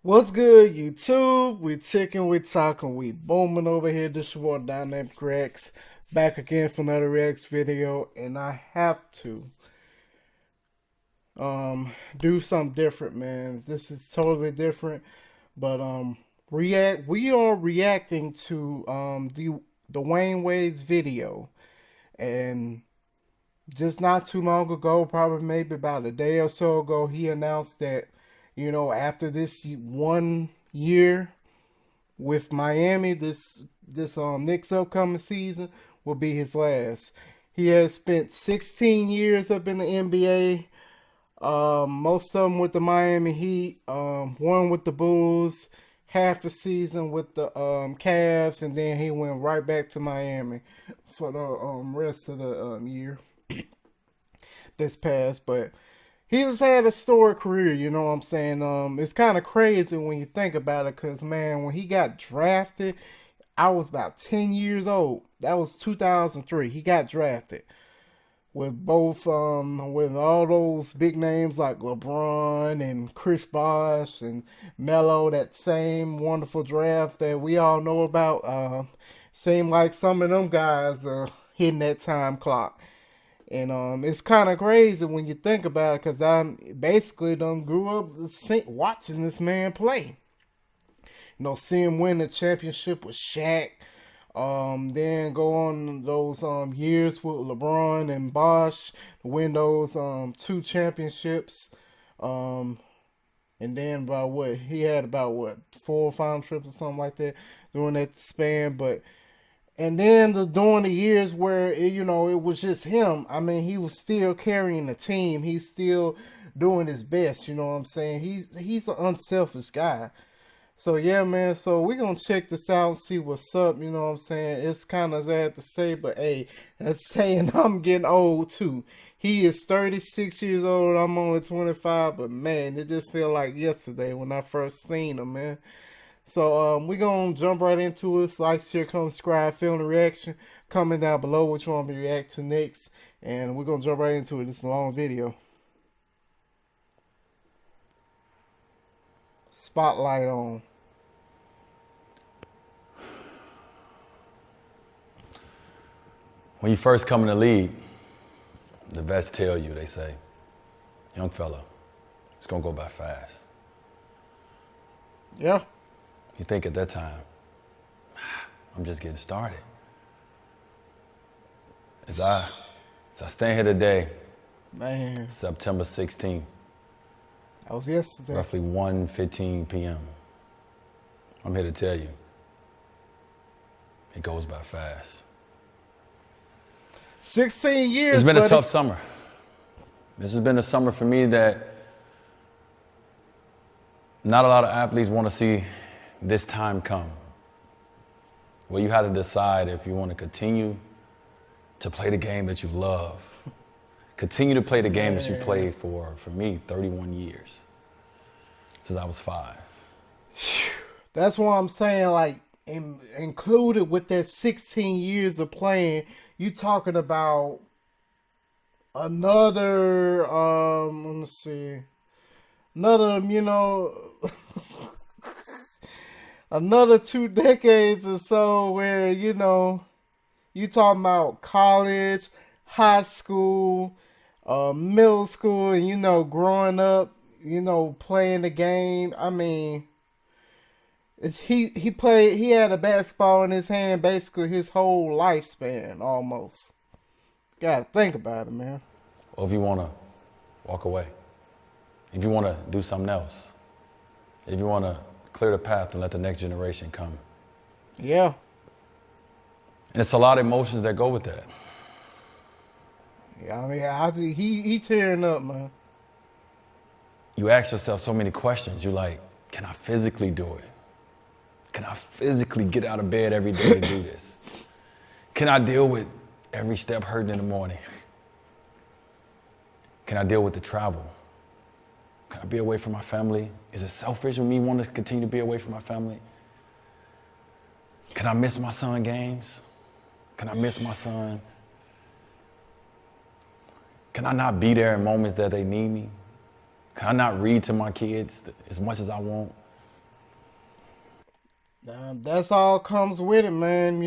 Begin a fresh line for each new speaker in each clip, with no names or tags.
What's good, YouTube? We ticking, we talking, we booming over here. This your boy Dynamic Rex, back again for another Rex video, and I have to do something different, man. This is totally different, but we are reacting to the Dwyane Wade's video, and just not too long ago, probably maybe about a day or so ago, he announced that after this 1 year with Miami, this Knicks upcoming season will be his last. He has spent 16 years up in the NBA. Most of them with the Miami Heat. One with the Bulls. Half the season with the Cavs, and then he went right back to Miami for the rest of the year this past. But he's had a storied career, you know what I'm saying? It's kind of crazy when you think about it, because, man, when he got drafted, I was about 10 years old. That was 2003. He got drafted with with all those big names like LeBron and Chris Bosh and Melo, that same wonderful draft that we all know about. Seemed like some of them guys hitting that time clock. And it's kind of crazy when you think about it, because I basically done grew up watching this man play. See him win the championship with Shaq. Then go on those years with LeBron and Bosh to win those two championships. And then he had about 4 final trips or something like that during that span. But and then during the years where it was just him, I mean, he was still carrying the team. He's still doing his best. You know what I'm saying? He's an unselfish guy. So yeah, man. So we're gonna check this out and see what's up. You know what I'm saying? It's kind of sad to say, but hey, that's saying I'm getting old too. He is 36 years old. I'm only 25, but man, it just feel like yesterday when I first seen him, man. So we're gonna jump right into it. Like, share, comment, subscribe, film the reaction. Comment down below which one we react to next, and we're gonna jump right into it. It's a long video. Spotlight on.
When you first come in the league, the vets tell you, they say, young fella, it's gonna go by fast.
Yeah.
You think at that time, I'm just getting started. As I stand here today,
Man,
September 16th,
that was yesterday.
roughly 1:15 p.m., I'm here to tell you, it goes by fast.
16 years.
It's been
buddy.
a tough summer. This has been a summer for me that not a lot of athletes want to see this time come. Well, you have to decide if you want to continue to play the game that you love. Continue to play the game that you played for me, 31 years. Since I was 5.
That's what I'm saying, like, included with that 16 years of playing, you talking about another, let me see, another, another 2 decades or so where, you talking about college, high school, middle school, and, growing up, playing the game. I mean, he had a basketball in his hand basically his whole lifespan almost. Gotta think about it, man.
Or if you want to walk away, if you want to do something else, if you want to clear the path and let the next generation come.
Yeah.
And it's a lot of emotions that go with that.
Yeah, I mean, he tearing up, man.
You ask yourself so many questions. You're like, can I physically do it? Can I physically get out of bed every day to do this? Can I deal with every step hurting in the morning? Can I deal with the travel? Can I be away from my family? Is it selfish of me wanting to continue to be away from my family? Can I miss my son games? Can I miss my son? Can I not be there in moments that they need me? Can I not read to my kids as much as I want?
That's all comes with it, man.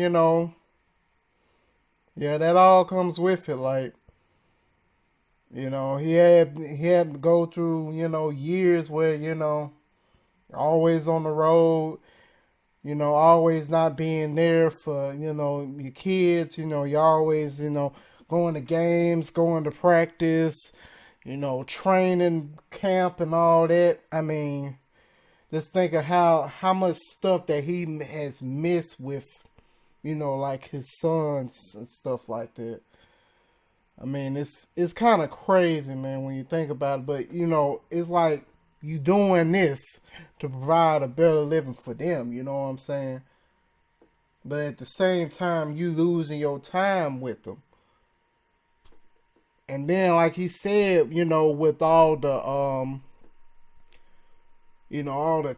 Yeah, that all comes with it. Like, he had to go through, years where, always on the road, always not being there for, your kids. You always, going to games, going to practice, training camp and all that. I mean, just think of how much stuff that he has missed with, like his sons and stuff like that. I mean, it's kind of crazy, man, when you think about it. But it's like you doing this to provide a better living for them. You know what I'm saying? But at the same time, you losing your time with them. And then, like he said, with all the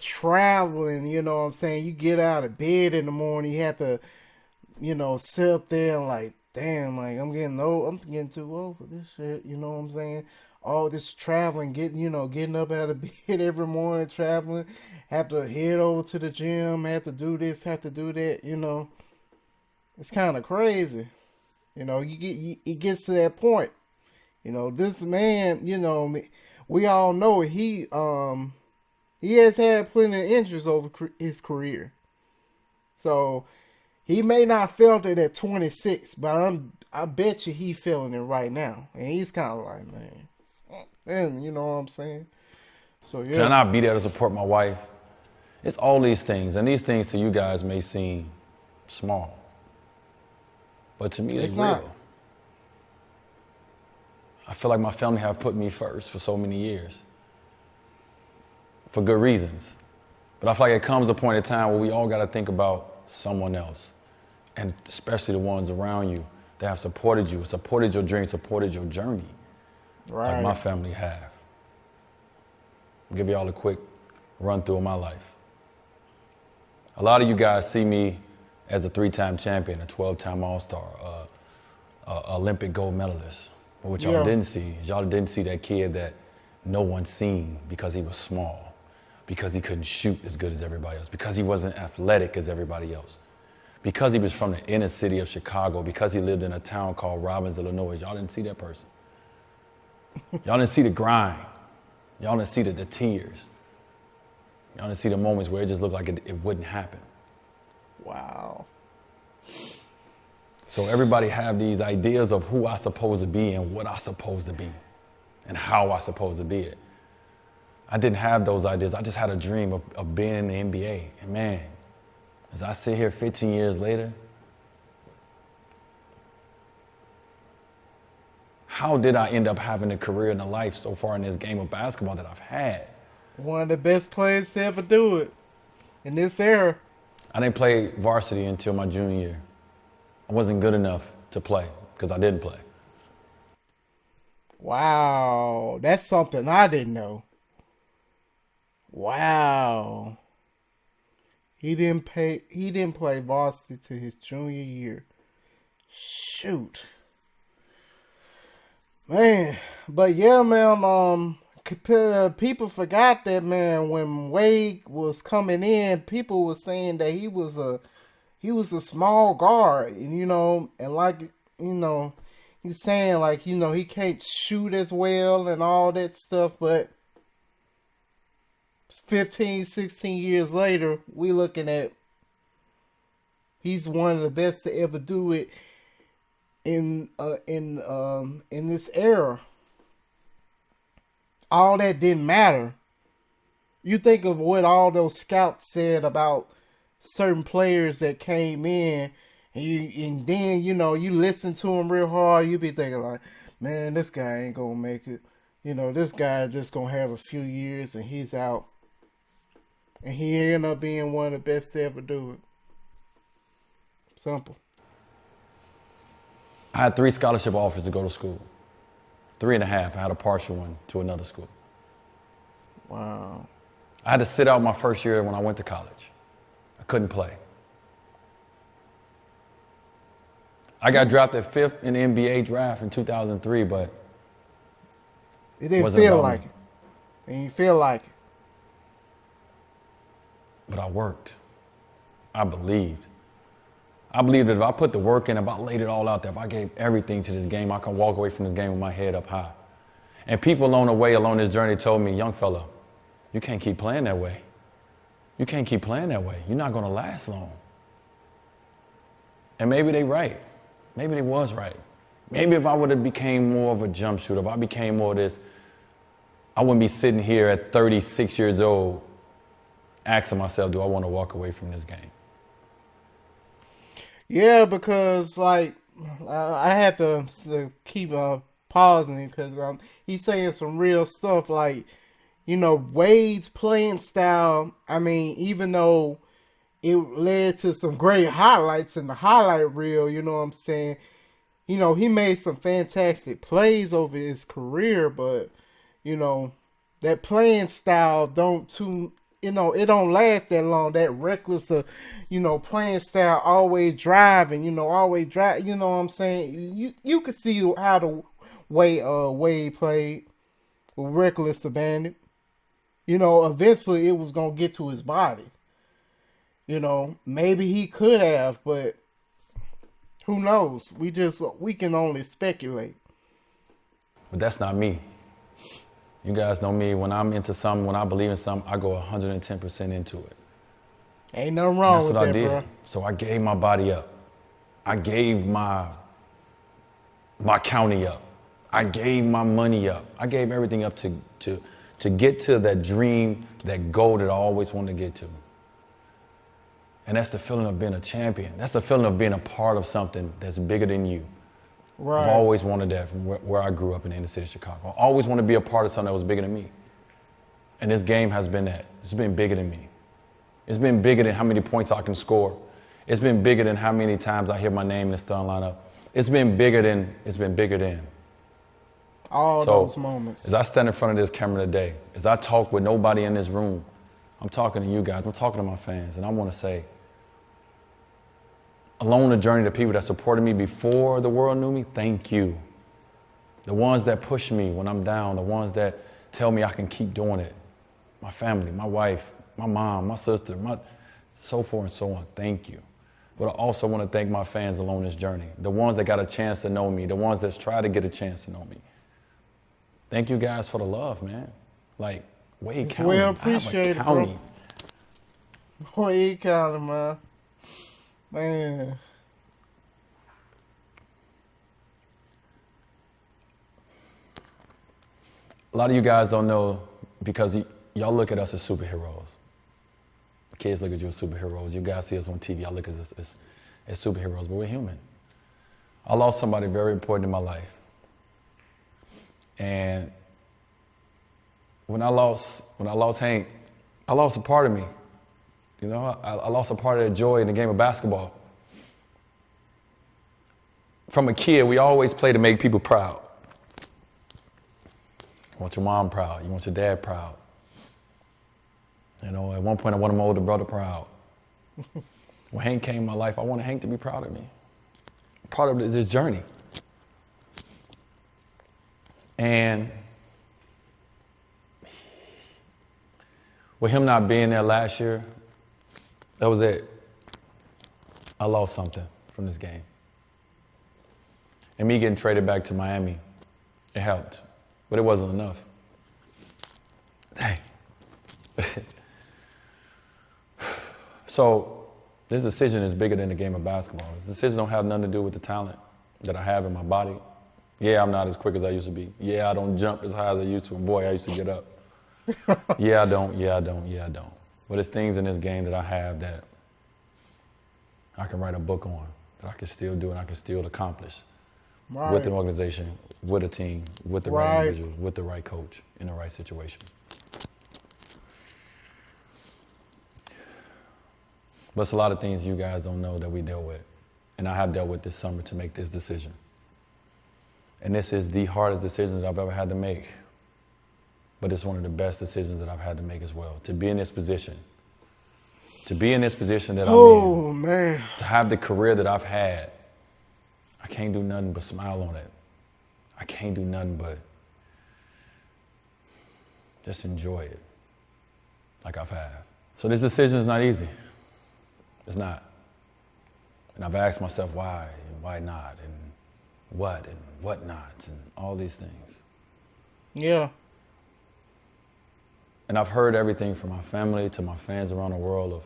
traveling, what I'm saying, you get out of bed in the morning, you have to, sit up there and like, damn, like I'm getting old, I'm getting too old for this shit, you know what I'm saying? All this traveling, getting up out of bed every morning, traveling, have to head over to the gym, have to do this, have to do that. It's kind of crazy. It gets to that point. This man, we all know he has had plenty of injuries over his career. So he may not felt it at 26, but I bet you he feeling it right now, and he's kind of like, man, and you know what I'm saying. So yeah,
Can I be there to support my wife? It's all these things, and these things to you guys may seem small, but to me they're
it's
real.
not.
I feel like my family have put me first for so many years, for good reasons. But I feel like it comes a point in time where we all got to think about someone else, and especially the ones around you that have supported you, supported your dreams, supported your journey,
Right.
like my family have. I'll give y'all a quick run through of my life. A lot of you guys see me as a 3-time champion, a 12-time All-Star, Olympic gold medalist. But what y'all didn't see is y'all didn't see that kid that no one seen because he was small, because he couldn't shoot as good as everybody else, because he wasn't athletic as everybody else, because he was from the inner city of Chicago, because he lived in a town called Robbins, Illinois. Y'all didn't see that person. Y'all didn't see the grind. Y'all didn't see the tears. Y'all didn't see the moments where it just looked like it wouldn't happen.
Wow.
So everybody have these ideas of who I supposed to be and what I supposed to be and how I supposed to be it. I didn't have those ideas. I just had a dream of being in the NBA. And man, as I sit here 15 years later, how did I end up having a career and a life so far in this game of basketball that I've had?
One of the best players to ever do it in this era.
I didn't play varsity until my junior year. I wasn't good enough to play because I didn't play.
Wow, that's something I didn't know. Wow. He didn't play varsity to his junior year. Shoot. Man, but yeah, man, people forgot that, man, when Wade was coming in, people were saying that he was a small guard, and and like, he's saying like, he can't shoot as well and all that stuff, but 15, 16 years later, we looking at he's one of the best to ever do it in this era. All that didn't matter. You think of what all those scouts said about certain players that came in, and then you listen to them real hard. You be thinking like, man, this guy ain't gonna make it. This guy just gonna have a few years and he's out. And he ended up being one of the best to ever do it. Simple.
I had 3 scholarship offers to go to school. 3.5. I had a partial one to another school.
Wow.
I had to sit out my first year when I went to college. I couldn't play. I got drafted 5th in the NBA draft in 2003, but
It didn't
wasn't
feel
about
like
me.
it. And you feel like it.
But I worked. I believed. I believed that if I put the work in, if I laid it all out there, if I gave everything to this game, I can walk away from this game with my head up high. And people along the way, along this journey told me, young fella, you can't keep playing that way. You can't keep playing that way. You're not going to last long. And maybe they right. Maybe they was right. Maybe if I would have became more of a jump shooter, if I became more of this, I wouldn't be sitting here at 36 years old asking myself, do I want to walk away from this game?
Yeah, because like I had to keep pausing because he's saying some real stuff. Like, you know, Wade's playing style. I mean, even though it led to some great highlights in the highlight reel, you know what I'm saying? You know, he made some fantastic plays over his career, but you know, that playing style it don't last that long. That reckless, playing style, always driving, always drive. You know what I'm saying? You could see how the way Wade played with reckless abandon. You know, eventually it was gonna get to his body. You know, maybe he could have, but who knows? We can only speculate.
But that's not me. You guys know me. When I'm into something, when I believe in something, I go 110% into it.
Ain't nothing wrong with that, bro. That's what I did.
So I gave my body up. I gave my county up. I gave my money up. I gave everything up to get to that dream, that goal that I always wanted to get to. And that's the feeling of being a champion. That's the feeling of being a part of something that's bigger than you. Right. I've always wanted that from where I grew up in the inner city of Chicago. I always wanted to be a part of something that was bigger than me. And this game has been that. It's been bigger than me. It's been bigger than how many points I can score. It's been bigger than how many times I hear my name in the starting lineup. It's been bigger than.
All those moments.
As I stand in front of this camera today, as I talk with nobody in this room, I'm talking to you guys, I'm talking to my fans, and I want to say, along the journey, the people that supported me before the world knew me, thank you. The ones that push me when I'm down, the ones that tell me I can keep doing it. My family, my wife, my mom, my sister, so forth and so on, thank you. But I also want to thank my fans along this journey, the ones that got a chance to know me, the ones that's tried to get a chance to know me. Thank you guys for the love, man. Like, Wade County.
Well appreciated, bro. Wade County, man. Man.
A lot of you guys don't know because y'all look at us as superheroes. Kids look at you as superheroes. You guys see us on TV. Y'all look at us as superheroes, but we're human. I lost somebody very important in my life. And when I lost Hank, I lost a part of me. You know, I lost a part of that joy in the game of basketball. From a kid, we always play to make people proud. You want your mom proud. You want your dad proud. You know, at one point, I wanted my older brother proud. When Hank came in my life, I wanted Hank to be proud of me. Part of this journey. And with him not being there last year, that was it. I lost something from this game. And me getting traded back to Miami, it helped, but it wasn't enough. Dang. So this decision is bigger than the game of basketball. This decision don't have nothing to do with the talent that I have in my body. Yeah, I'm not as quick as I used to be. Yeah, I don't jump as high as I used to. And boy, I used to get up. Yeah, I don't. But it's things in this game that I have that I can write a book on, that I can still do and I can still accomplish. Right. With an organization, with a team, with the right individuals, with the right coach, in the right situation. But it's a lot of things you guys don't know that we deal with. And I have dealt with this summer to make this decision. And this is the hardest decision that I've ever had to make. But it's one of the best decisions that I've had to make as well. To be in this position. To be in this position that I'm in.
Oh, man.
To have the career that I've had. I can't do nothing but smile on it. I can't do nothing but just enjoy it like I've had. So this decision is not easy. It's not. And I've asked myself why and why not and what not and all these things.
Yeah.
And I've heard everything from my family to my fans around the world of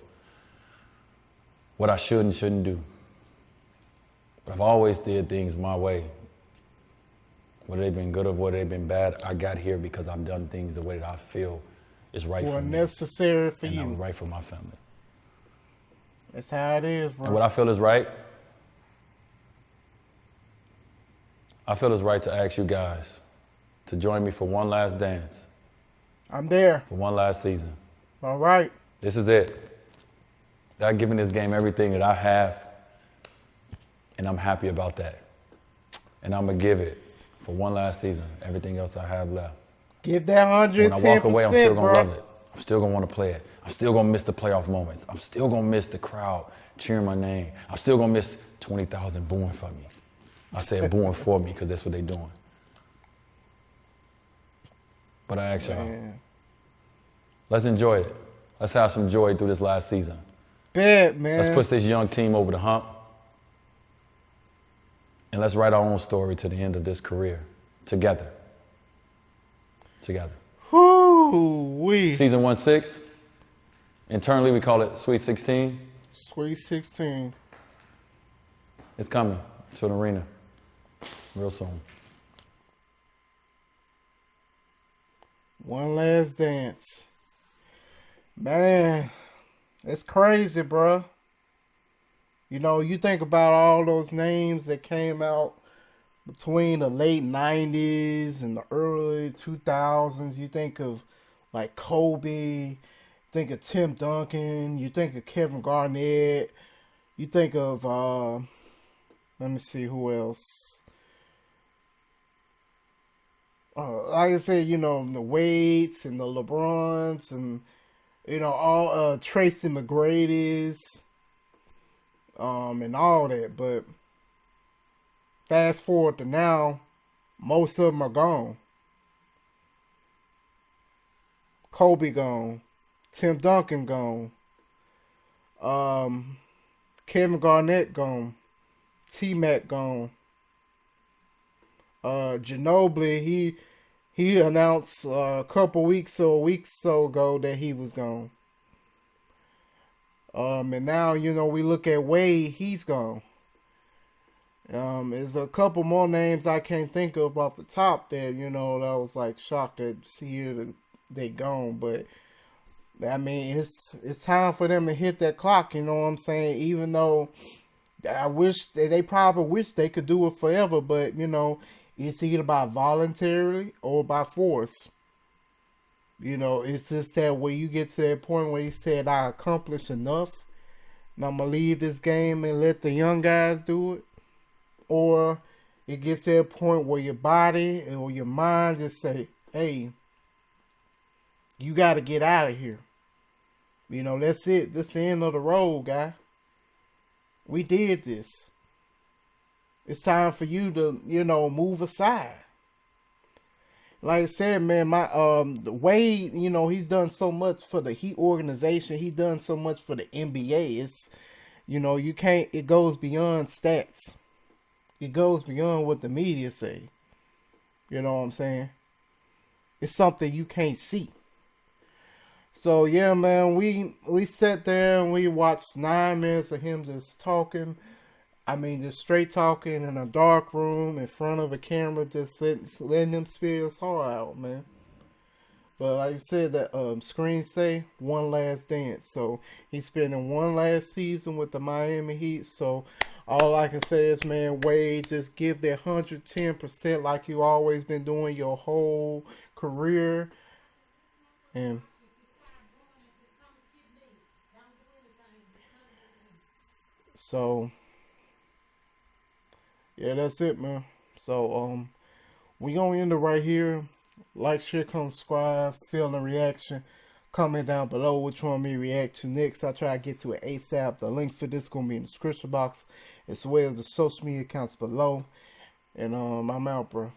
what I should and shouldn't do. But I've always did things my way. Whether they've been good or whether they've been bad, I got here because I've done things the way that I feel is right for me.
Necessary for
and
you.
And right for my family.
That's how it is, bro.
And what I feel is right, to ask you guys to join me for one last dance.
I'm there.
For one last season.
All right.
This is it. I've given this game everything that I have, and I'm happy about that. And I'm going to give it for one last season, everything else I have left.
Give that 110%,
when I walk away, I'm still going to
bro.
love it. I'm still going to want to play it. I'm still going to miss the playoff moments. I'm still going to miss the crowd cheering my name. I'm still going to miss 20,000 booing for me. I said booing for me because that's what they're doing. But I ask y'all, let's enjoy it. Let's have some joy through this last season.
Bet, man.
Let's push this young team over the hump. And let's write our own story to the end of this career. Together.
Whoo-wee.
Season 1-6. Internally, we call it Sweet 16.
Sweet 16.
It's coming to an arena real soon.
One last dance. Man, it's crazy, bro. You know, you think about all those names that came out between the late 90s and the early 2000s. You think of like Kobe, think of Tim Duncan, you think of Kevin Garnett, you think of, let me see who else. Like I said, you know, the Wades and the LeBrons and, you know, all Tracy McGrady's, and all that. But fast forward to now, most of them are gone. Kobe gone. Tim Duncan gone. Kevin Garnett gone. T-Mac gone. Ginobili, he announced a week or so ago that he was gone. And now, you know, we look at Wade, he's gone. There's a couple more names I can't think of off the top that, you know, that was like shocked that they gone. But I mean, it's time for them to hit that clock, you know what I'm saying? Even though I wish they probably wish they could do it forever, but you know, it's either by voluntarily or by force. You know, it's just that when you get to that point where you said, I accomplished enough, and I'm going to leave this game and let the young guys do it. Or it gets to that point where your body or your mind just say, hey, you got to get out of here. You know, that's it. This is the end of the road, guy. We did this. It's time for you to, you know, move aside. Like I said, man, the Wade, you know, he's done so much for the Heat organization. He done so much for the NBA. It's, you know, it goes beyond stats. It goes beyond what the media say. You know what I'm saying? It's something you can't see. So, yeah, man, we sat there and we watched 9 minutes of him just talking. I mean, just straight talking in a dark room in front of a camera, just letting him spit his heart out, man. But like I said, that screen say one last dance. So he's spending one last season with the Miami Heat. So all I can say is, man, Wade, just give that 110% like you always been doing your whole career. And so yeah, that's it, man. So, we gonna end it right here. Like, share, comment, subscribe, feeling reaction. Comment down below which one me react to next. I try to get to it ASAP. The link for this gonna be in the description box, as well as the social media accounts below. And I'm out, bro.